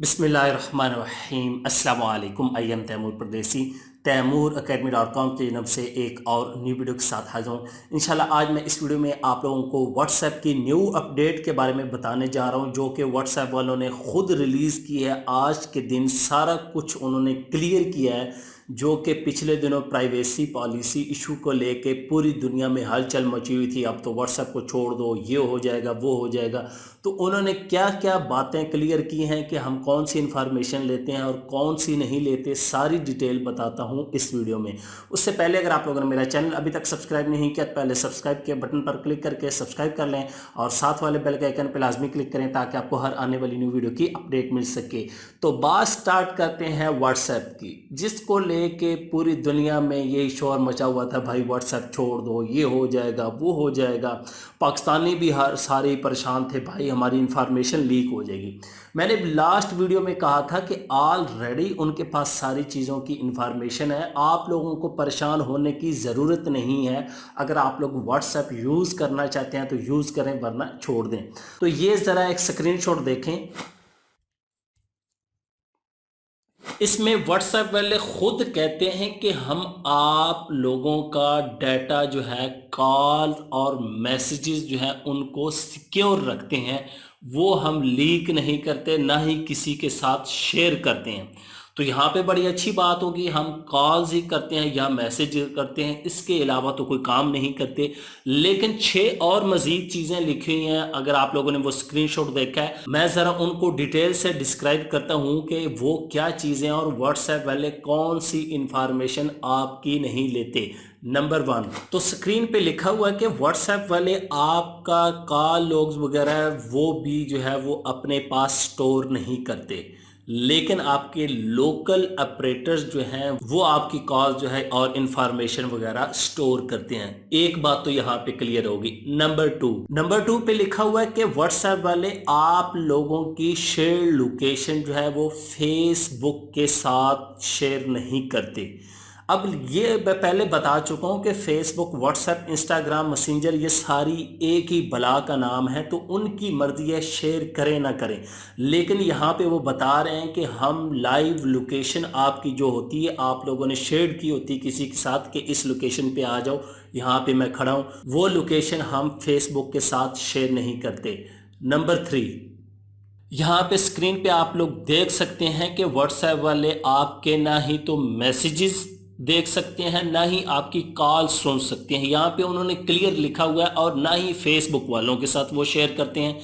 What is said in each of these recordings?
बिस्मिल्लाहिर्रहमानिर्रहीम। अस्सलाम वालेकुम। आई एम तैमूर परदेसी। तैमूर academy.com की जन्म से एक और न्यू वीडियो के साथ हाजिर हूँ। इंशाल्लाह आज मैं इस वीडियो में आप लोगों को व्हाट्सएप की न्यू अपडेट के बारे में बताने जा रहा हूँ, जो कि व्हाट्सएप वालों ने ख़ुद रिलीज़ की है। आज के दिन सारा कुछ उन्होंने क्लियर किया है, जो कि पिछले दिनों प्राइवेसी पॉलिसी इशू को लेके पूरी दुनिया में हलचल मची हुई थी। अब तो व्हाट्सएप को छोड़ दो, ये हो जाएगा, वो हो जाएगा। तो उन्होंने क्या क्या बातें क्लियर की हैं कि हम कौन सी इन्फॉर्मेशन लेते हैं और कौन सी नहीं लेते, सारी डिटेल बताता हूं इस वीडियो में। उससे पहले अगर आप लोगों ने मेरा चैनल अभी तक सब्सक्राइब नहीं किया तो पहले सब्सक्राइब के बटन पर क्लिक करके सब्सक्राइब कर लें और साथ वाले बेल के आइकन पर लाजमी क्लिक करें ताकि आपको हर आने वाली न्यू वीडियो की अपडेट मिल सके। तो बात स्टार्ट करते हैं व्हाट्सएप की, जिसको लेके पूरी दुनिया में यही शोर मचा हुआ था, भाई व्हाट्सएप छोड़ दो, ये हो जाएगा, वो हो जाएगा। पाकिस्तानी भी हर सारे परेशान थे, भाई हमारी इंफॉर्मेशन लीक हो जाएगी। मैंने लास्ट वीडियो में कहा था कि ऑलरेडी उनके पास सारी चीज़ों की इंफॉर्मेशन है, आप लोगों को परेशान होने की ज़रूरत नहीं है। अगर आप लोग व्हाट्सएप यूज़ करना चाहते हैं तो यूज़ करें, वरना छोड़ दें। तो ये ज़रा एक स्क्रीनशॉट देखें। इसमें व्हाट्सएप वाले खुद कहते हैं कि हम आप लोगों का डाटा जो है, कॉल और मैसेजेस जो है, उनको सिक्योर रखते हैं। वो हम लीक नहीं करते, ना ही किसी के साथ शेयर करते हैं। तो यहाँ पे बड़ी अच्छी बात होगी, हम कॉल्स ही करते हैं या मैसेज करते हैं, इसके अलावा तो कोई काम नहीं करते। लेकिन 6 और मज़ीद चीज़ें लिखी हुई हैं। अगर आप लोगों ने वो स्क्रीनशॉट देखा है, मैं ज़रा उनको डिटेल से डिस्क्राइब करता हूँ कि वो क्या चीज़ें और व्हाट्सएप वाले कौन सी इंफॉर्मेशन आपकी नहीं लेते। नंबर 1, तो स्क्रीन पे लिखा हुआ है कि व्हाट्सएप वाले आपका कॉल लॉग्स वगैरह वो भी जो है वो अपने पास स्टोर नहीं करते, लेकिन आपके लोकल ऑपरेटर्स जो हैं वो आपकी कॉल जो है और इंफॉर्मेशन वगैरह स्टोर करते हैं। एक बात तो यहाँ पे क्लियर होगी। नंबर 2 पे लिखा हुआ है कि व्हाट्सएप वाले आप लोगों की शेयर लोकेशन जो है वो फेसबुक के साथ शेयर नहीं करते। अब ये मैं पहले बता चुका हूँ कि फेसबुक, व्हाट्सएप, इंस्टाग्राम, मैसेंजर ये सारी एक ही बला का नाम है, तो उनकी मर्जी है शेयर करें ना करें। लेकिन यहाँ पे वो बता रहे हैं कि हम लाइव लोकेशन आपकी जो होती है, आप लोगों ने शेयर की होती है किसी के साथ कि इस लोकेशन पे आ जाओ, यहाँ पे मैं खड़ा हूँ, वो लोकेशन हम फेसबुक के साथ शेयर नहीं करते। नंबर 3, यहाँ पे स्क्रीन पे आप लोग देख सकते हैं कि व्हाट्सएप वाले आपके ना ही तो मैसेजेस देख सकते हैं, ना ही आपकी कॉल सुन सकते हैं। यहाँ पे उन्होंने क्लियर लिखा हुआ है, और ना ही फेसबुक वालों के साथ वो शेयर करते हैं।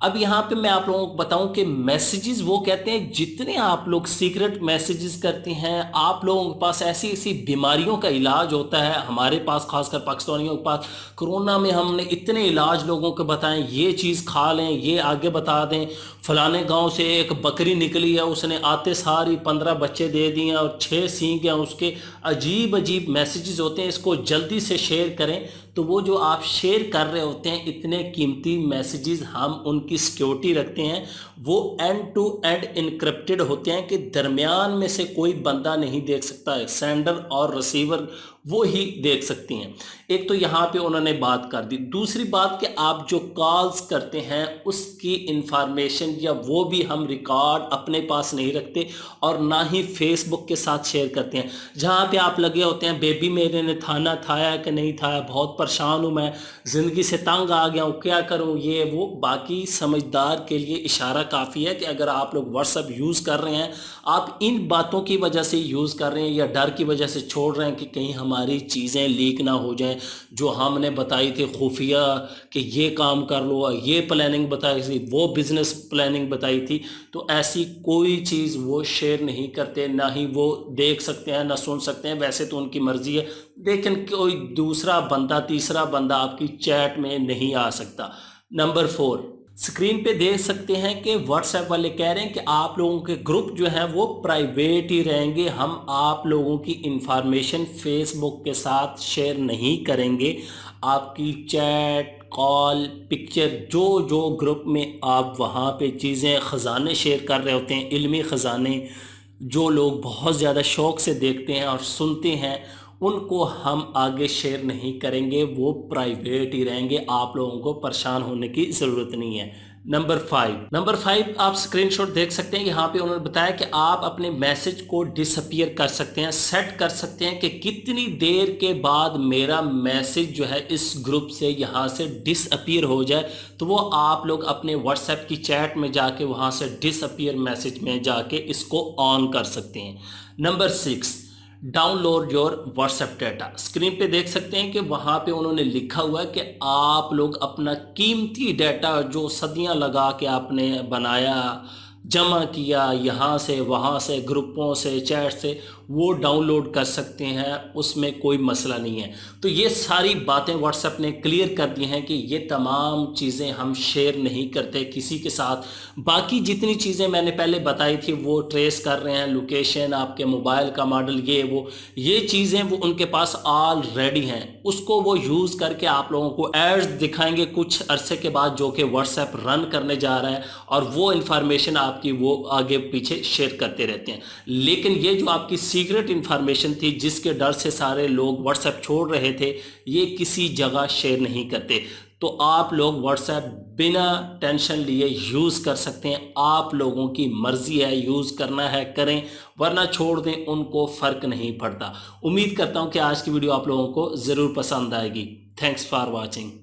अब यहाँ पे मैं आप लोगों को बताऊं कि मैसेजेस वो कहते हैं जितने आप लोग सीक्रेट मैसेजेस करते हैं, आप लोगों के पास ऐसी ऐसी बीमारियों का इलाज होता है। हमारे पास, खासकर पाकिस्तानियों के पास, कोरोना में हमने इतने इलाज लोगों को बताएं, ये चीज़ खा लें, ये आगे बता दें, फलाने गांव से एक बकरी निकली है, उसने आते सारी 15 बच्चे दे दिए और 6 सींग हैं उसके। अजीब अजीब मैसेजेस होते हैं, इसको जल्दी से शेयर करें। तो वो जो आप शेयर कर रहे होते हैं, इतने कीमती मैसेजेस, हम उनकी सिक्योरिटी रखते हैं। वो एंड टू एंड इनक्रिप्टेड होते हैं कि दरमियान में से कोई बंदा नहीं देख सकता है, सेंडर और रिसीवर वो ही देख सकती हैं। एक तो यहाँ पे उन्होंने बात कर दी। दूसरी बात कि आप जो कॉल्स करते हैं उसकी इंफॉर्मेशन या वो भी हम रिकॉर्ड अपने पास नहीं रखते, और ना ही फेसबुक के साथ शेयर करते हैं। जहाँ पे आप लगे होते हैं, बेबी मेरे ने खाना खाया कि नहीं खाया, बहुत परेशान हूँ मैं, ज़िंदगी से तंग आ गया हूँ, क्या करूँ, ये वो। बाकी समझदार के लिए इशारा काफ़ी है कि अगर आप लोग व्हाट्सएप यूज़ कर रहे हैं, आप इन बातों की वजह से यूज़ कर रहे हैं या डर की वजह से छोड़ रहे हैं कि कहीं हमारी चीज़ें लीक ना हो जाएं, जो हमने बताई थी खुफिया कि ये काम कर लो, ये प्लानिंग बताई थी, वो बिज़नेस प्लानिंग बताई थी, तो ऐसी कोई चीज़ वो शेयर नहीं करते, ना ही वो देख सकते हैं, ना सुन सकते हैं। वैसे तो उनकी मर्ज़ी है, लेकिन कोई दूसरा बंदा, तीसरा बंदा आपकी चैट में नहीं आ सकता। नंबर 4, स्क्रीन पे देख सकते हैं कि व्हाट्सएप वाले कह रहे हैं कि आप लोगों के ग्रुप जो हैं वो प्राइवेट ही रहेंगे, हम आप लोगों की इंफॉर्मेशन फेसबुक के साथ शेयर नहीं करेंगे। आपकी चैट, कॉल, पिक्चर, जो जो ग्रुप में आप वहाँ पे चीज़ें, ख़जाने शेयर कर रहे होते हैं, इल्मी ख़जाने, जो लोग बहुत ज़्यादा शौक़ से देखते हैं और सुनते हैं, उनको हम आगे शेयर नहीं करेंगे, वो प्राइवेट ही रहेंगे, आप लोगों को परेशान होने की ज़रूरत नहीं है। नंबर 5 आप स्क्रीनशॉट देख सकते हैं। यहाँ पे उन्होंने बताया कि आप अपने मैसेज को डिसअपीयर कर सकते हैं, सेट कर सकते हैं कि कितनी देर के बाद मेरा मैसेज जो है इस ग्रुप से यहाँ से डिसअपीयर हो जाए। तो वो आप लोग अपने व्हाट्सएप की चैट में जाके वहाँ से डिसअपीयर मैसेज में जाके इसको ऑन कर सकते हैं। Number 6 download your WhatsApp data. Screen पे देख सकते हैं कि वहाँ पे उन्होंने लिखा हुआ है कि आप लोग अपना कीमती डाटा जो सदियां लगा के आपने बनाया, जमा किया, यहाँ से वहाँ से ग्रुपों से चैट से, वो डाउनलोड कर सकते हैं, उसमें कोई मसला नहीं है। तो ये सारी बातें व्हाट्सएप ने क्लियर कर दी हैं कि ये तमाम चीज़ें हम शेयर नहीं करते किसी के साथ। बाकी जितनी चीज़ें मैंने पहले बताई थी वो ट्रेस कर रहे हैं, लोकेशन, आपके मोबाइल का मॉडल, ये चीज़ें वो उनके पास ऑलरेडी हैं। उसको वो यूज़ करके आप लोगों को एड्स दिखाएंगे कुछ अरसे के बाद जो कि व्हाट्सएप रन करने जा रहा है, और वो इन्फॉर्मेशन आपकी वो आगे पीछे शेयर करते रहते हैं। लेकिन ये जो आपकी सीक्रेट इन्फॉर्मेशन थी जिसके डर से सारे लोग व्हाट्सएप छोड़ रहे थे, ये किसी जगह शेयर नहीं करते। तो आप लोग व्हाट्सएप बिना टेंशन लिए यूज़ कर सकते हैं। आप लोगों की मर्ज़ी है, यूज़ करना है करें, वरना छोड़ दें, उनको फ़र्क नहीं पड़ता। उम्मीद करता हूं कि आज की वीडियो आप लोगों को ज़रूर पसंद आएगी। Thanks for watching.